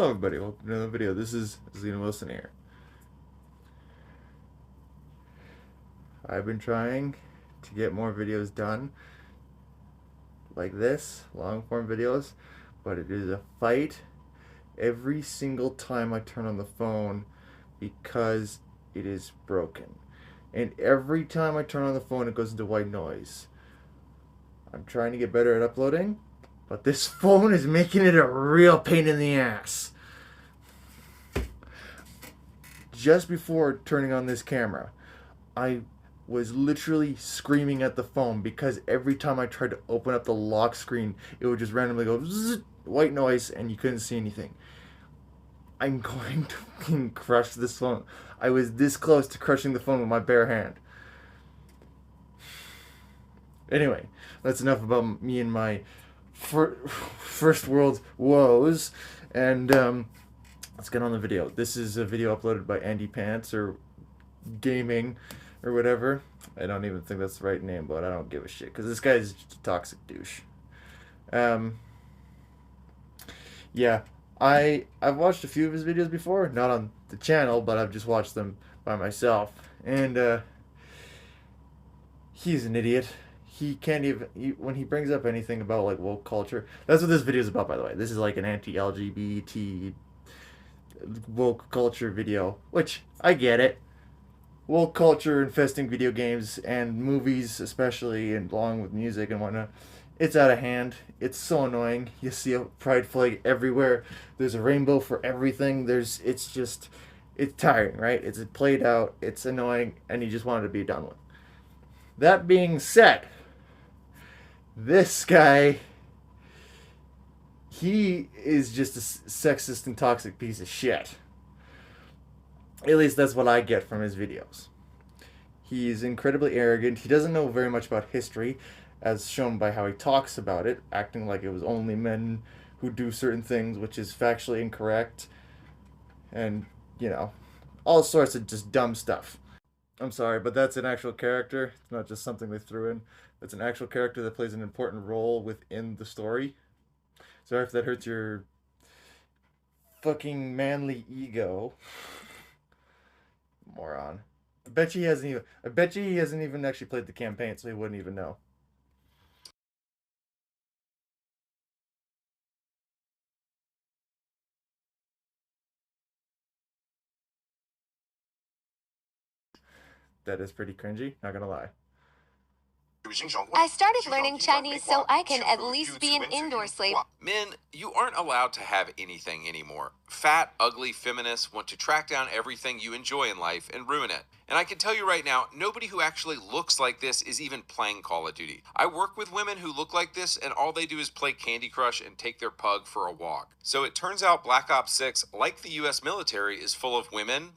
everybody, welcome to another video. This is Zena Wilson here. I've been trying to get more videos done like this, long form videos, but it is a fight every single time I turn on the phone because it is broken. And every time I turn on the phone it goes into white noise. I'm trying to get better at uploading, but this phone is making it a real pain in the ass. Just before turning on this camera, I was literally screaming at the phone because every time I tried to open up the lock screen, it would just randomly go zzz, white noise, and you couldn't see anything. I'm going to fucking crush this phone. I was this close to crushing the phone with my bare hand. Anyway, that's enough about me and my first world woes, and let's get on the video. This is a video uploaded by Andypants or Gaming or whatever. I don't even think that's the right name, but I don't give a shit because this guy is just a toxic douche. Yeah, I've watched a few of his videos before, not on the channel, but I've just watched them by myself, and he's an idiot. He can't even, when he brings up anything about like woke culture, that's what this video is about, by the way. This is like an anti-LGBT woke culture video, which I get it. Woke culture infesting video games and movies, especially, and along with music and whatnot. It's out of hand. It's so annoying. You see a pride flag everywhere. There's a rainbow for everything. It's tiring, right? It's played out. It's annoying, and you just want it to be done with. That being said, this guy, he is just a sexist and toxic piece of shit. At least that's what I get from his videos. He's incredibly arrogant. He doesn't know very much about history, as shown by how he talks about it, acting like it was only men who do certain things, which is factually incorrect, and, you know, all sorts of just dumb stuff. I'm sorry, but that's an actual character. It's not just something they threw in. It's an actual character that plays an important role within the story. Sorry if that hurts your fucking manly ego. Moron. I bet you he hasn't even actually played the campaign, so he wouldn't even know. That is pretty cringy, not gonna lie. I started learning Chinese so I can at least be an indoor slave. Men, you aren't allowed to have anything anymore. Fat, ugly feminists want to track down everything you enjoy in life and ruin it. And I can tell you right now, nobody who actually looks like this is even playing Call of Duty. I work with women who look like this, and all they do is play Candy Crush and take their pug for a walk. So it turns out Black Ops 6, like the US military, is full of women,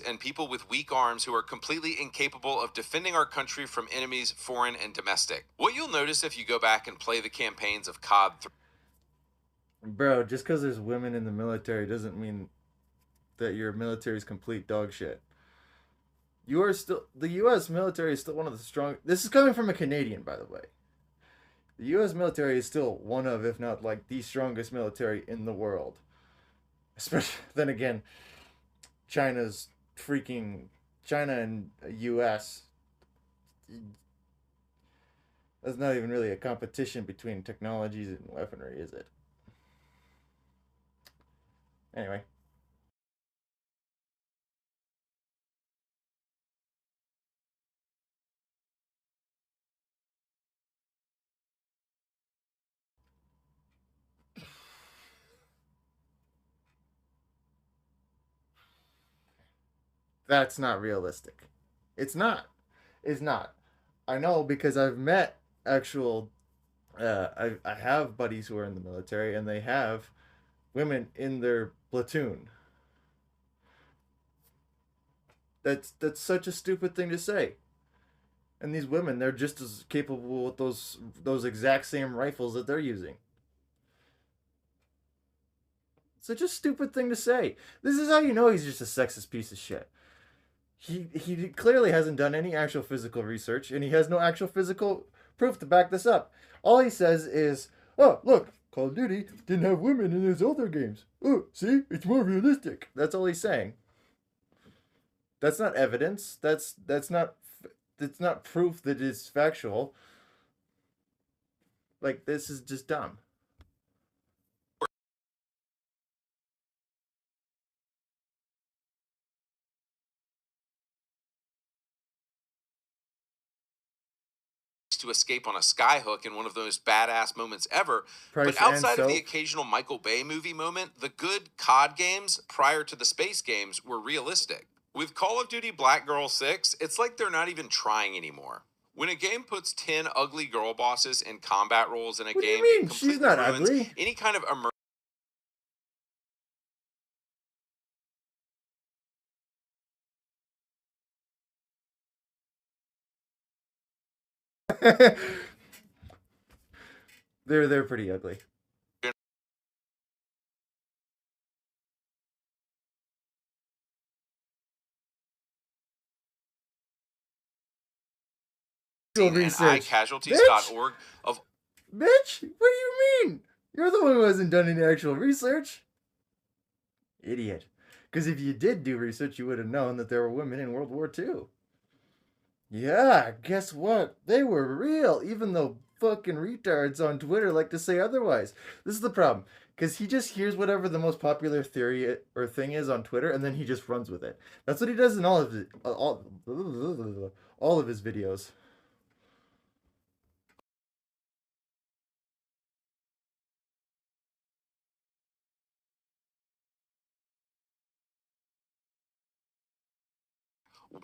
and people with weak arms who are completely incapable of defending our country from enemies, foreign and domestic. What you'll notice if you go back and play the campaigns of COD 3. Bro, just because there's women in the military doesn't mean that your military is complete dog shit. The U.S. military is still one of the strong. This is coming from a Canadian, by the way. The U.S. military is still one of, if not like the strongest military in the world. Especially, then again, China and US, that's not even really a competition between technologies and weaponry, is it? Anyway. That's not realistic. It's not. It's not. I know because I've met actual. I have buddies who are in the military, and they have women in their platoon. That's such a stupid thing to say. And these women, they're just as capable with those exact same rifles that they're using. Such a stupid thing to say. This is how you know he's just a sexist piece of shit. He clearly hasn't done any actual physical research, and he has no actual physical proof to back this up. All he says is, "Oh, look, Call of Duty didn't have women in his other games. Oh, see, it's more realistic. That's all he's saying. That's not evidence. That's not proof that it's factual. Like, this is just dumb. To escape on a skyhook in one of the most badass moments ever. Price But and outside of the soap. occasional Michael Bay movie moment, the good COD games prior to the space games were realistic. With Call of Duty Black Girl 6, it's like they're not even trying anymore. When a game puts 10 ugly girl bosses in combat roles in a What do you game, mean? it She's completely not ruins ugly. any kind of immersion. They're pretty ugly. And Research. iCasualties.org of Bitch, what do you mean? You're the one who hasn't done any actual research. Idiot. Because if you did do research, you would have known that there were women in World War II. Yeah, guess what? They were real, even though fucking retards on Twitter like to say otherwise. This is the problem. Because he just hears whatever the most popular theory or thing is on Twitter, and then he just runs with it. That's what he does in all of it, all of his videos.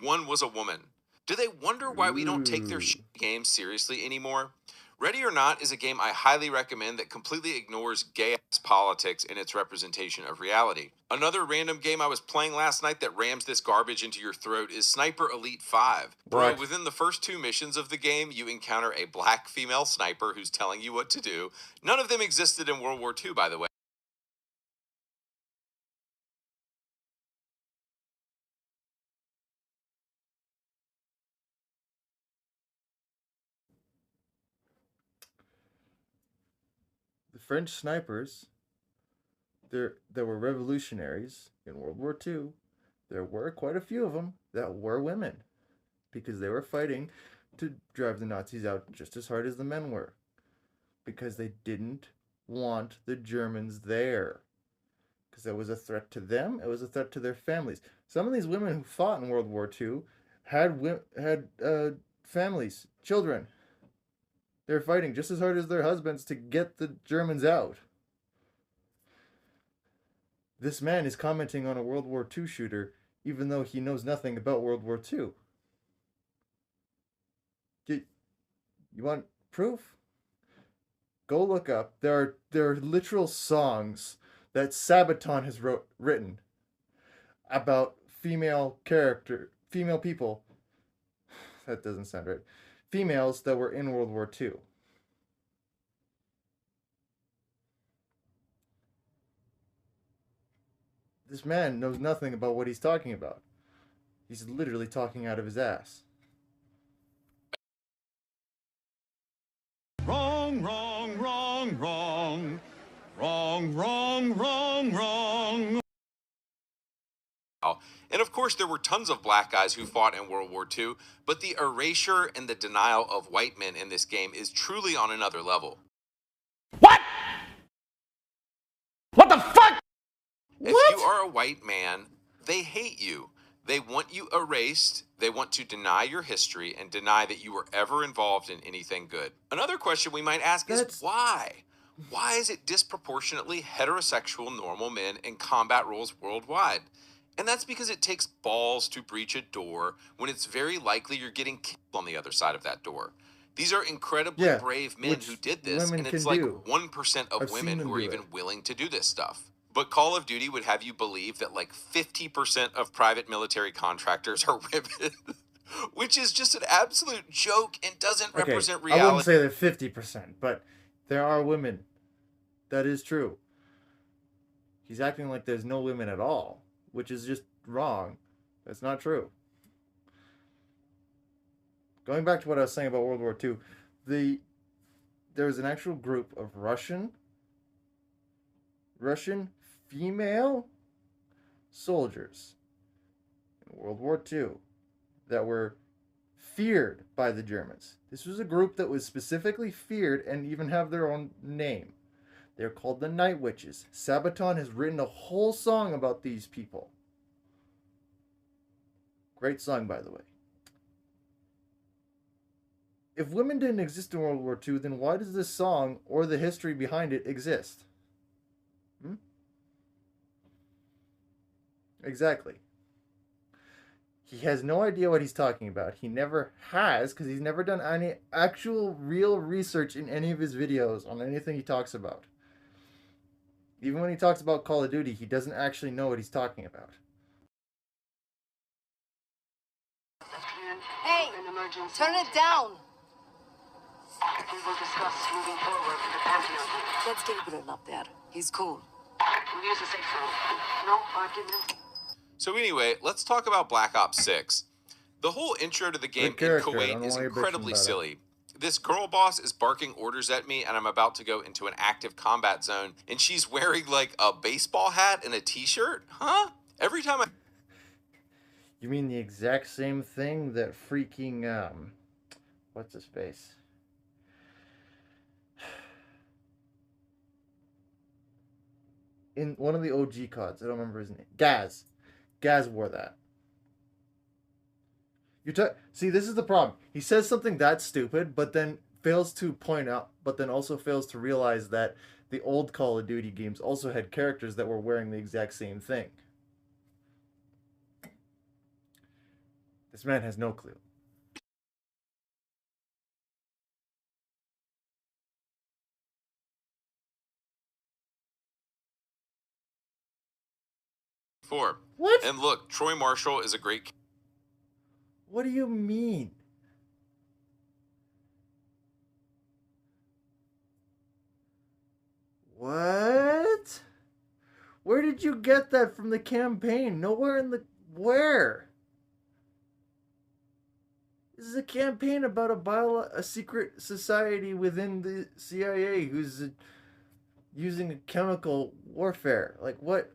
one was a woman. Do they wonder why we don't take their games seriously anymore? Ready or Not is a game I highly recommend that completely ignores gay-ass politics in its representation of reality. Another random game I was playing last night that rams this garbage into your throat is Sniper Elite 5. Bro, What? within the first 2 missions of the game, you encounter a black female sniper who's telling you what to do. None of them existed in World War II, by the way. The French snipers, there were revolutionaries in World War II. There were quite a few of them that were women because they were fighting to drive the Nazis out just as hard as the men were because they didn't want the Germans there because that was a threat to them. It was a threat to their families. Some of these women who fought in World War II had families, children. They're fighting just as hard as their husbands to get the Germans out. This man is commenting on a World War II shooter even though he knows nothing about World War II. You want proof? Go look up. There are literal songs that Sabaton has written about female people. That doesn't sound right. Females that were in World War II. This man knows nothing about what he's talking about. He's literally talking out of his ass. Wrong, wrong, wrong, wrong. Wrong, wrong, wrong, wrong. And of course, there were tons of black guys who fought in World War II, but the erasure and the denial of white men in this game is truly on another level. What? What the fuck? If you are a white man, they hate you. They want you erased. They want to deny your history and deny that you were ever involved in anything good. Another question we might ask is why? Why is it disproportionately heterosexual normal men in combat roles worldwide? And that's because it takes balls to breach a door when it's very likely you're getting killed on the other side of that door. These are incredibly brave men who did this, and it's like 1% of women who are even willing to do this stuff. But Call of Duty would have you believe that like 50% of private military contractors are women, which is just an absolute joke and doesn't represent reality. I wouldn't say they're 50%, but there are women. That is true. He's acting like there's no women at all, which is just wrong. That's not true. Going back to what I was saying about World War II, there was an actual group of Russian Russian female soldiers in World War II that were feared by the Germans. This was a group that was specifically feared and even have their own name. They're called the Night Witches. Sabaton has written a whole song about these people. Great song, by the way. If women didn't exist in World War II, then why does this song or the history behind it exist? Hmm? Exactly. He has no idea what he's talking about. He never has, because he's never done any actual real research in any of his videos on anything he talks about. Even when he talks about Call of Duty, he doesn't actually know what he's talking about. Hey, turn it down. We will discuss moving forward with the Pantheon. Let's Gabriel up there. He's cool. We'll use the safe zone. No argument. So anyway, let's talk about Black Ops 6. The whole intro to the game in Kuwait is incredibly silly. This girl boss is barking orders at me and I'm about to go into an active combat zone and she's wearing like a baseball hat and a t-shirt? Huh? Every time I... You mean the exact same thing that freaking, what's his face? In one of the OG CODs, I don't remember his name. Gaz. Gaz wore that. See, this is the problem. He says something that stupid, but then fails to point out, but then also fails to realize that the old Call of Duty games also had characters that were wearing the exact same thing. This man has no clue. What? And look, Troy Marshall is a great... What do you mean? What? Where did you get that from the campaign? Nowhere in the... Where? This is a campaign about a secret society within the CIA who's using a chemical warfare. Like what?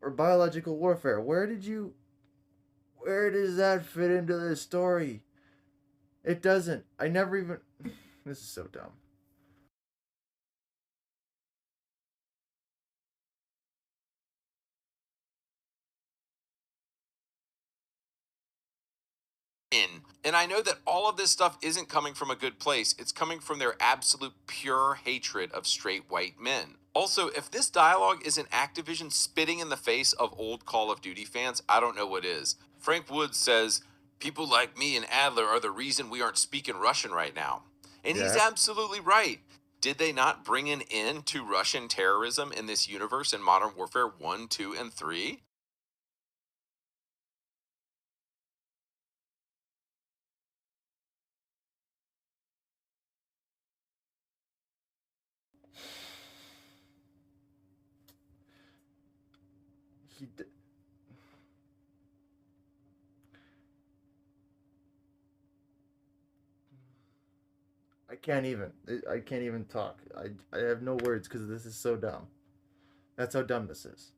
Or biological warfare. Where does that fit into this story? It doesn't. I never even... This is so dumb. And I know that all of this stuff isn't coming from a good place. It's coming from their absolute pure hatred of straight white men. Also, if this dialogue isn't Activision spitting in the face of old Call of Duty fans, I don't know what is. Frank Woods says, people like me and Adler are the reason we aren't speaking Russian right now. And he's absolutely right. Did they not bring an end to Russian terrorism in this universe in Modern Warfare 1, 2, and 3? I can't even talk. I have no words because this is so dumb. That's how dumb this is.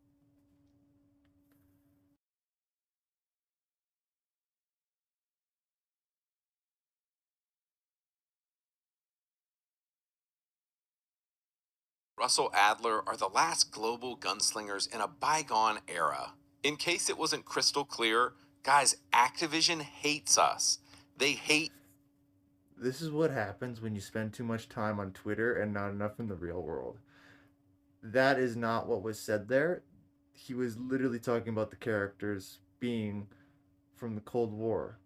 Russell Adler are the last global gunslingers in a bygone era. In case it wasn't crystal clear, guys, Activision hates us. They hate... This is what happens when you spend too much time on Twitter and not enough in the real world. That is not what was said there. He was literally talking about the characters being from the Cold War.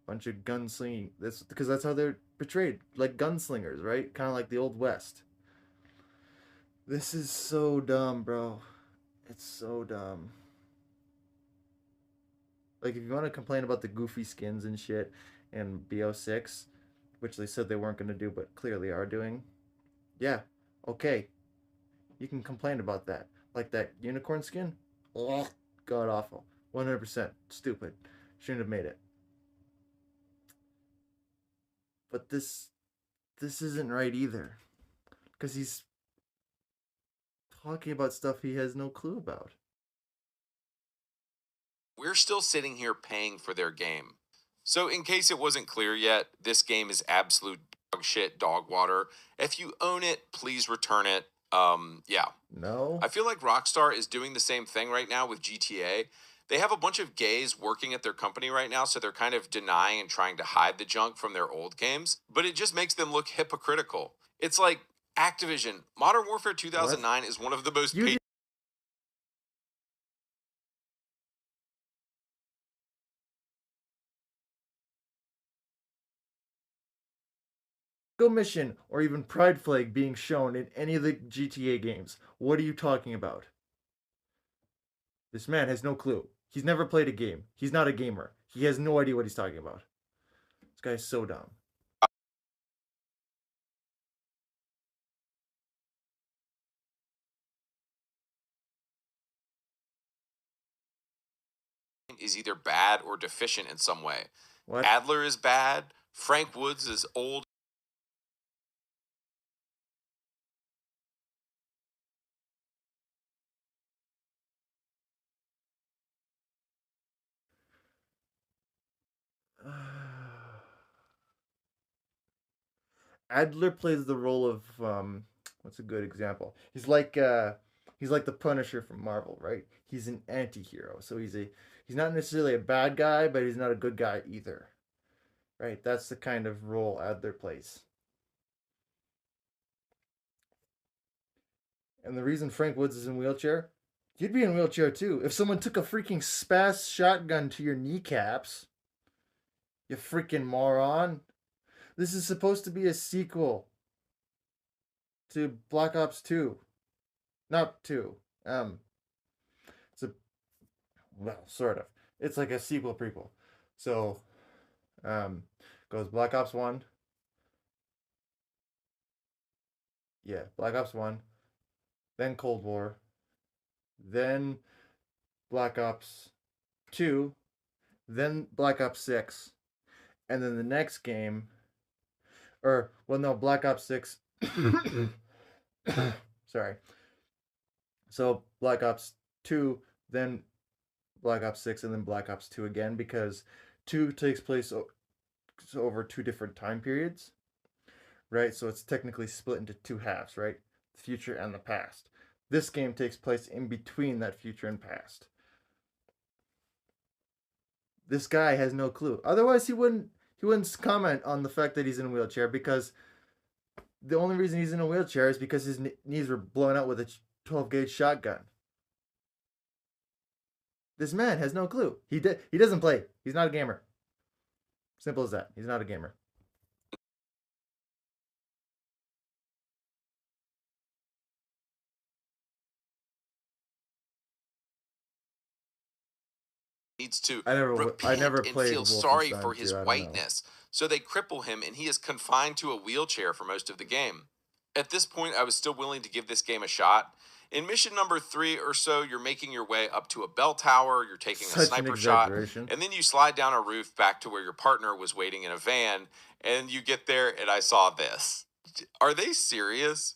Bunch of gunslinging. Because that's how they're portrayed. Like gunslingers, right? Kind of like the Old West. This is so dumb, bro. It's so dumb. Like, if you want to complain about the goofy skins and shit and BO6, which they said they weren't going to do, but clearly are doing, yeah, okay. You can complain about that. Like that unicorn skin? Ugh, god awful. 100% stupid. Shouldn't have made it. But this isn't right either. Because he's talking about stuff he has no clue about. We're still sitting here paying for their game. So, in case it wasn't clear yet, this game is absolute dog shit, dog water. If you own it, please return it. Yeah. No? I feel like Rockstar is doing the same thing right now with GTA. They have a bunch of gays working at their company right now, so they're kind of denying and trying to hide the junk from their old games, but it just makes them look hypocritical. It's like Activision. Modern Warfare 2009 is one of the most You Go mission or even Pride Flag being shown in any of the GTA games. What are you talking about? This man has no clue. He's never played a game. He's not a gamer. He has no idea what he's talking about. This guy's so dumb. Is either bad or deficient in some way. What? Adler is bad. Frank Woods is old. Adler plays the role of what's a good example? He's like the Punisher from Marvel, right? He's an anti-hero. So he's not necessarily a bad guy, but he's not a good guy either. Right? That's the kind of role Adler plays. And the reason Frank Woods is in a wheelchair, you'd be in a wheelchair too. If someone took a freaking spas shotgun to your kneecaps, you freaking moron. This is supposed to be a sequel to Black Ops 2. Not 2. It's a, well, sort of. It's like a sequel prequel. So, goes Black Ops 1. Yeah, Black Ops 1. Then Cold War. Then Black Ops 2. Then Black Ops 6. And then the next game, or, well, no, Black Ops 6. Sorry. So Black Ops 2, then Black Ops 6, and then Black Ops 2 again, because 2 takes place over two different time periods, right? So it's technically split into two halves, right? The future and the past. This game takes place in between that future and past. This guy has no clue. Otherwise, he wouldn't comment on the fact that he's in a wheelchair, because the only reason he's in a wheelchair is because his knees were blown out with a 12-gauge shotgun. This man has no clue. He doesn't play. He's not a gamer. Simple as that. He's not a gamer. Needs to I never repent and played feel sorry Wolfenstein for his 2, I don't know. whiteness. So they cripple him and he is confined to a wheelchair for most of the game. At this point, I was still willing to give this game a shot. In mission number 3 or so, you're making your way up to a bell tower, you're taking a sniper shot, and then you slide down a roof back to where your partner was waiting in a van, and you get there and I saw this. Are they serious?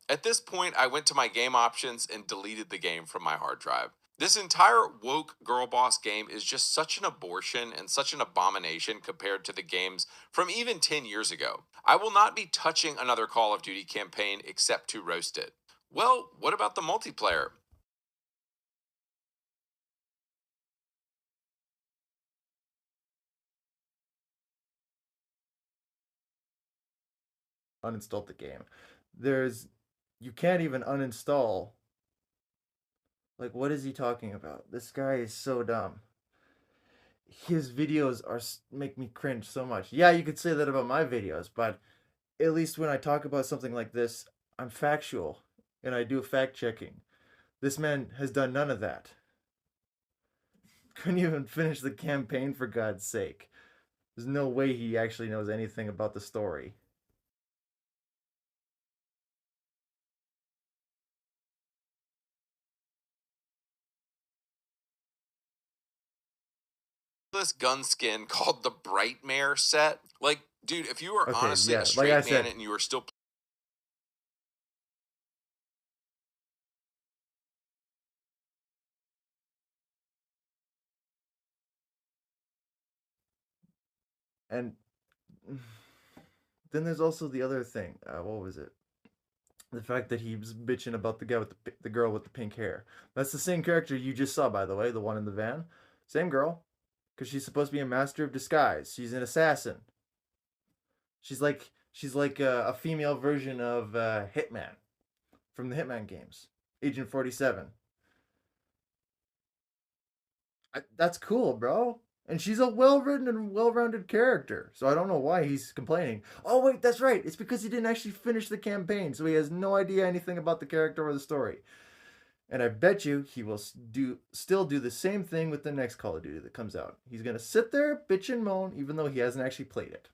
At this point, I went to my game options and deleted the game from my hard drive. This entire woke girl boss game is just such an abortion and such an abomination compared to the games from even 10 years ago. I will not be touching another Call of Duty campaign except to roast it. Well, what about the multiplayer? Uninstalled the game. You can't even uninstall. Like, what is he talking about? This guy is so dumb. His videos make me cringe so much. Yeah, you could say that about my videos, but at least when I talk about something like this, I'm factual and I do fact checking. This man has done none of that. Couldn't even finish the campaign, for God's sake. There's no way he actually knows anything about the story. This gun skin called the Brightmare set. Like, dude, if you were Okay, honestly yeah, a straight like I man said, and you were still And then there's also the other thing. What was it? The fact that he was bitching about the guy with the girl with the pink hair. That's the same character you just saw, by the way, the one in the van. Same girl, because she's supposed to be a master of disguise. She's an assassin. She's like a female version of Hitman from the Hitman games, Agent 47. That's cool, bro. And she's a well-written and well-rounded character, so I don't know why he's complaining. Oh wait, that's right. It's because he didn't actually finish the campaign, so he has no idea anything about the character or the story. And I bet you he will still do the same thing with the next Call of Duty that comes out. He's gonna sit there, bitch and moan, even though he hasn't actually played it.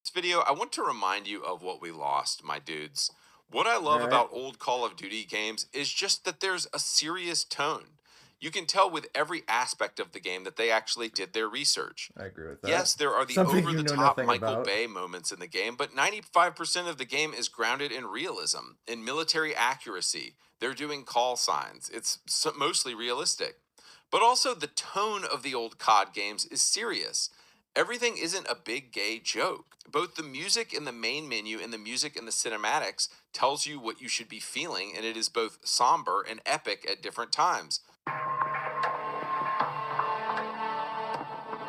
This video, I want to remind you of what we lost, my dudes. What I love All right. about old Call of Duty games is just that there's a serious tone. You can tell with every aspect of the game that they actually did their research. I agree with that. Yes, there are the Something you know over-the-top nothing Michael about. Bay moments in the game, but 95% of the game is grounded in realism, in military accuracy. They're doing call signs. It's mostly realistic. But also the tone of the old COD games is serious. Everything isn't a big gay joke. Both the music in the main menu and the music in the cinematics tells you what you should be feeling, and it is both somber and epic at different times.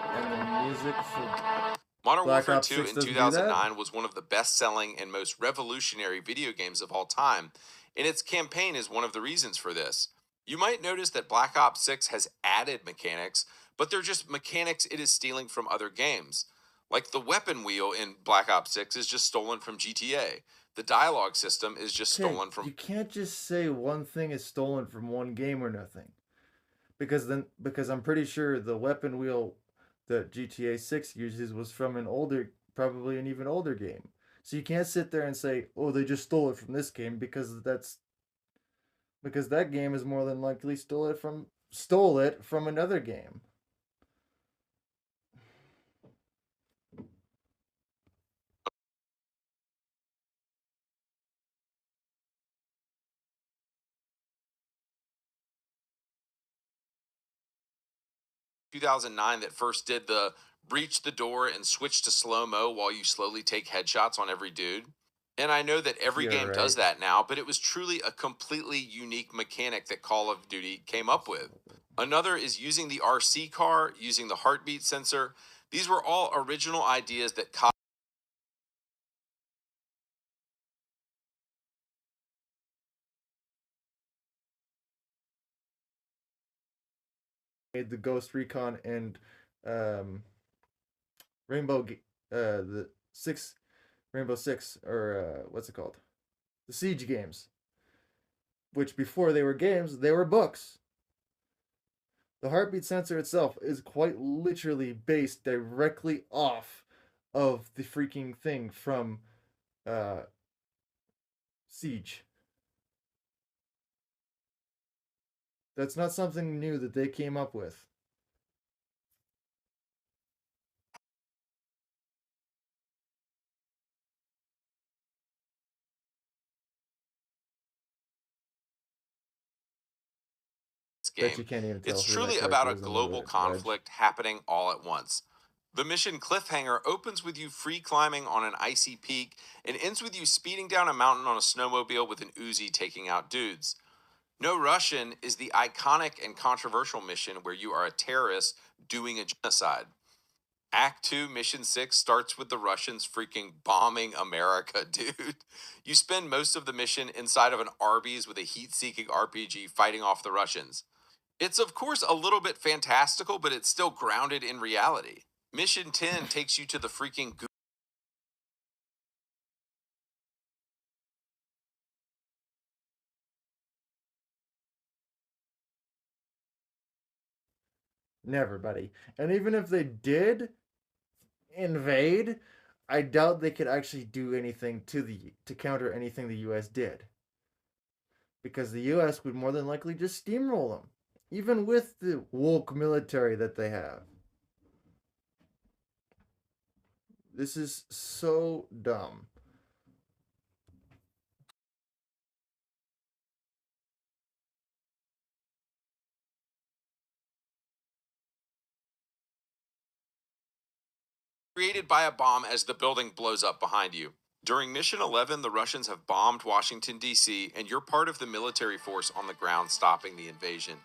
And the music for Modern Black Warfare Ops 2 6 in doesn't do that? 2009 was one of the best-selling and most revolutionary video games of all time, and its campaign is one of the reasons for this. You might notice that Black Ops 6 has added mechanics, but they're just mechanics it is stealing from other games. Like the weapon wheel in Black Ops 6 is just stolen from GTA. The dialogue system is just stolen You from... can't just say one thing is stolen from one game or nothing. Because I'm pretty sure the weapon wheel that GTA 6 uses was from an older, probably an even older game. So you can't sit there and say, "Oh, they just stole it from this game," because that game is more than likely stole it from another game. 2009 that first did the breach the door and switch to slow-mo while you slowly take headshots on every dude. And I know that every Yeah, game does right. that now, but it was truly a completely unique mechanic that Call of Duty came up with. Another is using the RC car, using the heartbeat sensor. These were all original ideas that Made the Ghost Recon and um, Rainbow, the six Rainbow Six, or what's it called? The Siege games, which before they were games, they were books. The heartbeat sensor itself is quite literally based directly off of the freaking thing from uh, Siege. That's not something new that they came up with. Bet game. you can't even tell It's who that truly about character a is on the global ledge. conflict happening all at once. The mission cliffhanger opens with you free climbing on an icy peak and ends with you speeding down a mountain on a snowmobile with an Uzi taking out dudes. No Russian is the iconic and controversial mission where you are a terrorist doing a genocide. Act 2, Mission 6 starts with the Russians freaking bombing America, dude. You spend most of the mission inside of an Arby's with a heat-seeking RPG fighting off the Russians. It's of course a little bit fantastical, but it's still grounded in reality. Mission 10 takes you to the freaking Never, buddy. And even if they did invade, I doubt they could actually do anything to counter anything the U.S. did, because the U.S. would more than likely just steamroll them, even with the woke military that they have. This is so dumb. created by a bomb as the building blows up behind you. During Mission 11, the Russians have bombed Washington, D.C., and you're part of the military force on the ground stopping the invasion.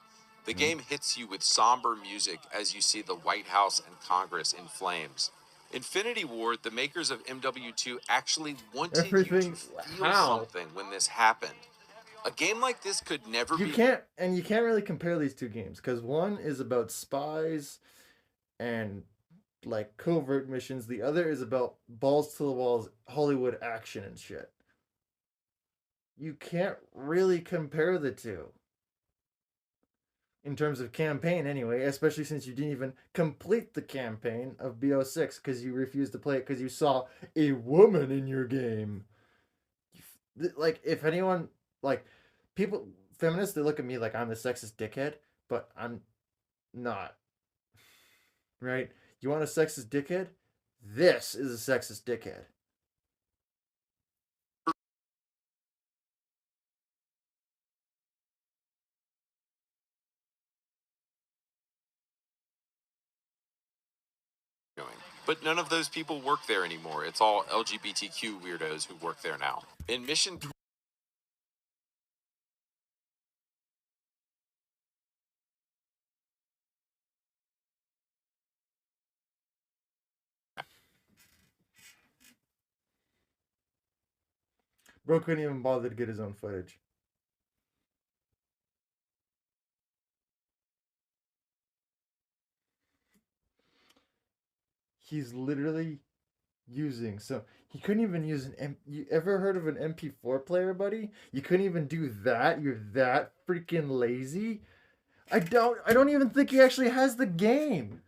The game hits you with somber music as you see the White House and Congress in flames. Infinity Ward, the makers of MW2, actually wanted you to Everything. feel How? something when this happened. A game like this could never You be. can't really compare these two games because one is about spies and like covert missions. The other is about balls to the walls Hollywood action and shit. You can't really compare the two in terms of campaign anyway, especially since you didn't even complete the campaign of BO6 because you refused to play it because you saw a woman in your game. Like, if anyone, like, people, feminists, they look at me like I'm the sexist dickhead, but I'm not. Right? You want a sexist dickhead? This is a sexist dickhead. But none of those people work there anymore. It's all LGBTQ weirdos who work there now. In Mission Bro couldn't even bother to get his own footage. He's literally using, so he couldn't even use you ever heard of an MP4 player, buddy? You couldn't even do that. You're that freaking lazy. I don't even think he actually has the game.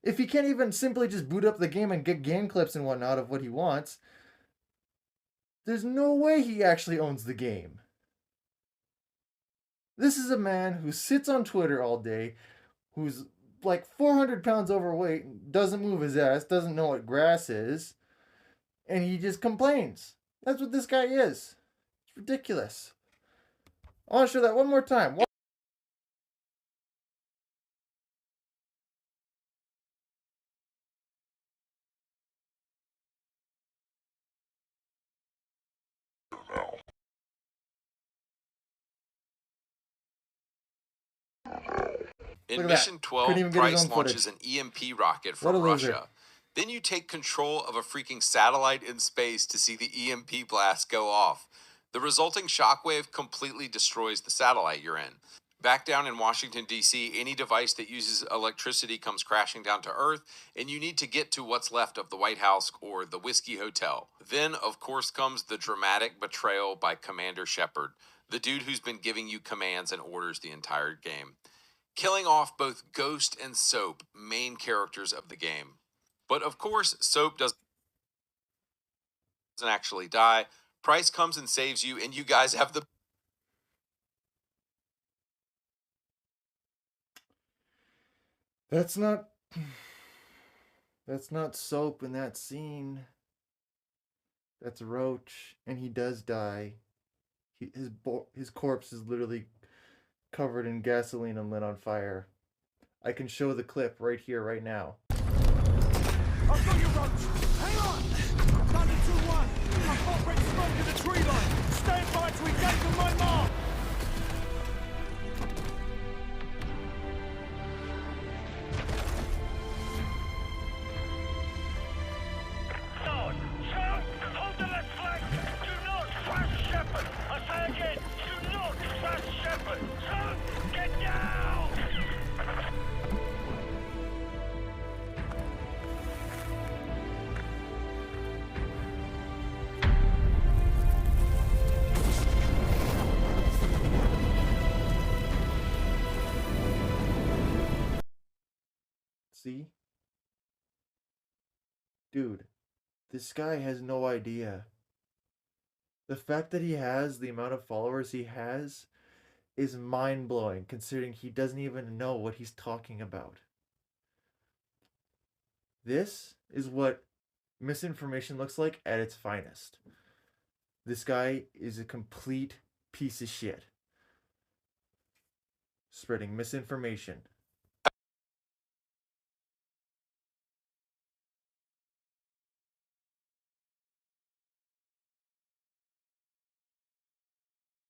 If he can't even simply just boot up the game and get game clips and whatnot of what he wants, there's no way he actually owns the game. This is a man who sits on Twitter all day, who's like 400 pounds overweight, doesn't move his ass, doesn't know what grass is, and he just complains. That's what this guy is. It's ridiculous. I want to show that one more time. In Look at Mission that. 12, Couldn't even get his Price own launches footage. an EMP rocket What from a loser. Russia. Then you take control of a freaking satellite in space to see the EMP blast go off. The resulting shockwave completely destroys the satellite you're in. Back down in Washington, D.C., any device that uses electricity comes crashing down to Earth, and you need to get to what's left of the White House or the Whiskey Hotel. Then, of course, comes the dramatic betrayal by Commander Shepard, the dude who's been giving you commands and orders the entire game, killing off both Ghost and Soap, main characters of the game. But of course, Soap doesn't actually die. Price comes and saves you, and you guys have the That's not that's not Soap in that scene. That's Roach, and he does die. His corpse is literally covered in gasoline and lit on fire. I can show the clip right here, right now. I've got you, Roach. Hang on. Thunder 2-1. I've got red smoke in the tree line. Stand by to engage on my mark. Hold the left flank. Do not crush Shepard. I say again, do not crush Shepard. Get down. See? Dude, this guy has no idea. The fact that he has the amount of followers he has is mind-blowing, considering he doesn't even know what he's talking about. This is what misinformation looks like at its finest. This guy is a complete piece of shit. Spreading misinformation.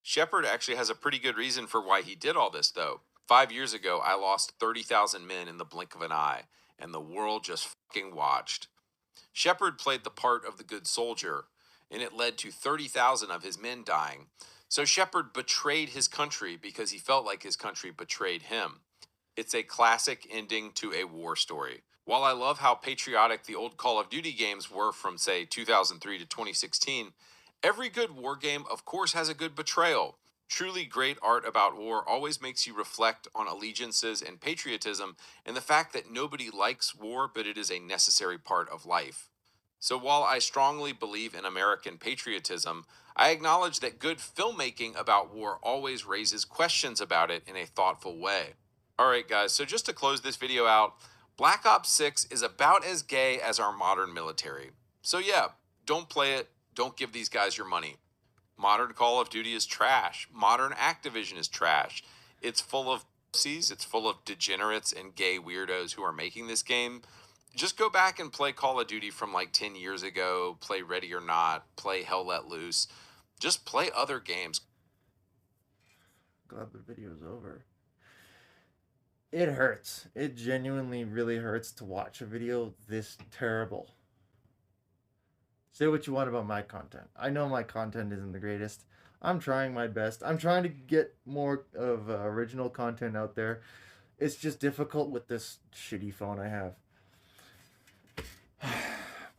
Shepard actually has a pretty good reason for why he did all this, though. 5 years ago, I lost 30,000 men in the blink of an eye, and the world just fucking watched. Shepard played the part of the good soldier, and it led to 30,000 of his men dying. So Shepard betrayed his country because he felt like his country betrayed him. It's a classic ending to a war story. While I love how patriotic the old Call of Duty games were from, say, 2003 to 2016, every good war game, of course, has a good betrayal. Truly great art about war always makes you reflect on allegiances and patriotism and the fact that nobody likes war, but it is a necessary part of life. So while I strongly believe in American patriotism, I acknowledge that good filmmaking about war always raises questions about it in a thoughtful way. Alright guys, so just to close this video out, Black Ops 6 is about as gay as our modern military. So yeah, don't play it, don't give these guys your money. Modern Call of Duty is trash. Modern Activision is trash. It's full of pussies, it's full of degenerates and gay weirdos who are making this game. Just go back and play Call of Duty from like 10 years ago, play Ready or Not, play Hell Let Loose. Just play other games. Glad the video's over. It hurts. It genuinely really hurts to watch a video this terrible. Say what you want about my content. I know my content isn't the greatest. I'm trying my best. I'm trying to get more of original content out there. It's just difficult with this shitty phone I have.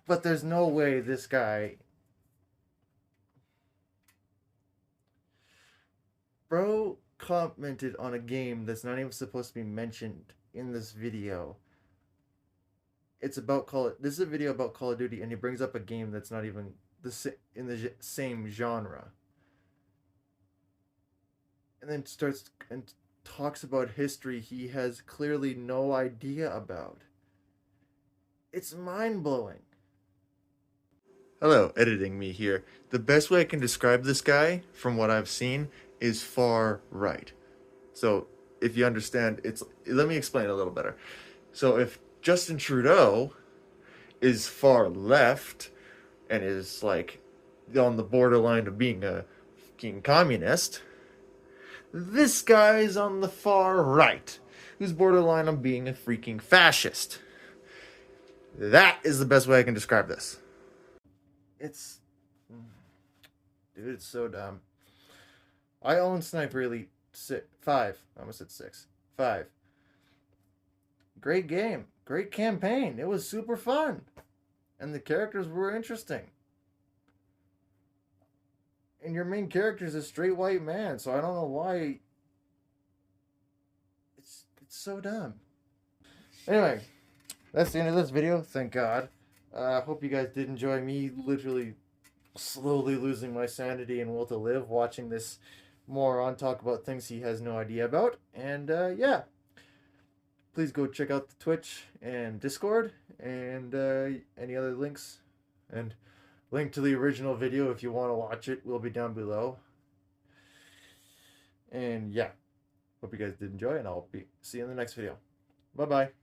But there's no way this guy... Bro commented on a game that's not even supposed to be mentioned in this video. It's about this is a video about Call of Duty, and he brings up a game that's not even in the same genre. And then starts and talks about history he has clearly no idea about. It's mind-blowing. Hello, editing me here. The best way I can describe this guy, from what I've seen, is far right. So, if you understand, let me explain it a little better. So, if Justin Trudeau is far left and is like on the borderline of being a fucking communist, this guy's on the far right, who's borderline on being a freaking fascist. That is the best way I can describe this. Dude, it's so dumb. I own Sniper Elite 5. I almost said 6. 5. Great game. Great campaign. It was super fun. And the characters were interesting. And your main character is a straight white man, so I don't know why. It's so dumb. Anyway, that's the end of this video. Thank God. Hope you guys did enjoy me literally slowly losing my sanity and will to live watching this moron talk about things he has no idea about. And yeah, please go check out the Twitch and Discord and any other links, and link to the original video if you want to watch it will be down below. And yeah, hope you guys did enjoy, and I'll see you in the next video. Bye bye.